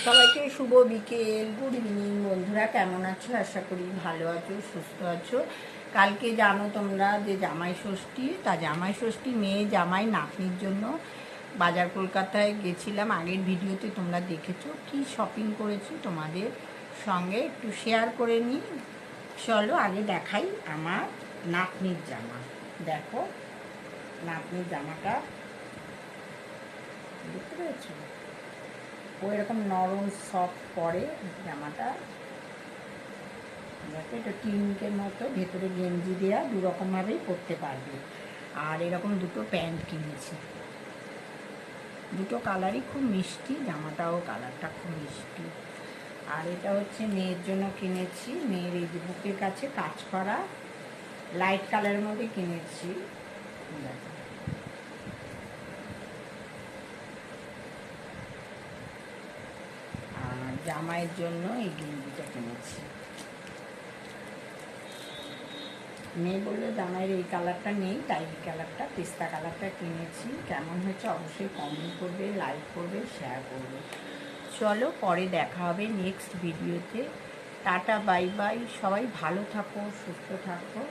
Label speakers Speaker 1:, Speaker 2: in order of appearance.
Speaker 1: সবাইকে শুভ বিকেল, good evening বন্ধুরা। কেমন আছো? আশা করি ভালো আছো, সুস্থ আছো। কালকে জানো তোমরা যে জামাই ষষ্ঠী, তা জামাই ষষ্ঠী মেয়ে জামাই নাতনির জন্য বাজার কলকাতায় গেছিলাম। আগের ভিডিওতে তোমরা দেখেছো কি শপিং করেছি, তোমাদের সঙ্গে একটু শেয়ার করে নিই। চলো আগে দেখাই আমার নাতনির জামা। দেখো নাতনির জামাটা দেখতে পেয়েছো? ও এরকম নরম সফট পরে জামাটা। দেখো এটা টিনকের মতো, ভেতরে গেঞ্জি দেওয়া, দুরকমভাবেই পরতে পারবে। আর এরকম দুটো প্যান্ট কিনেছি, দুটো কালারই খুব মিষ্টি, জামাটাও কালারটা খুব মিষ্টি। আর এটা হচ্ছে মেয়ের জন্য কিনেছি, মেয়ের এই যে বুকের কাছে কাজ করা লাইট কালারের মধ্যে কিনেছি। দেখো আর জামাইয়ের জন্য এই গেঞ্জিটা কিনেছি। মেয়ে বললো জামাইয়ের এই কালারটা নেই, তাই এই কালারটা পিস্তা কালারটা কিনেছি। কেমন হয়েছে অবশ্যই কমেন্ট করবে, লাইক করবে, শেয়ার করবে। চলো পরে দেখা হবে নেক্সট ভিডিওতে। Tata, bye bye. সবাই ভালো থাকো, সুস্থ থাকো।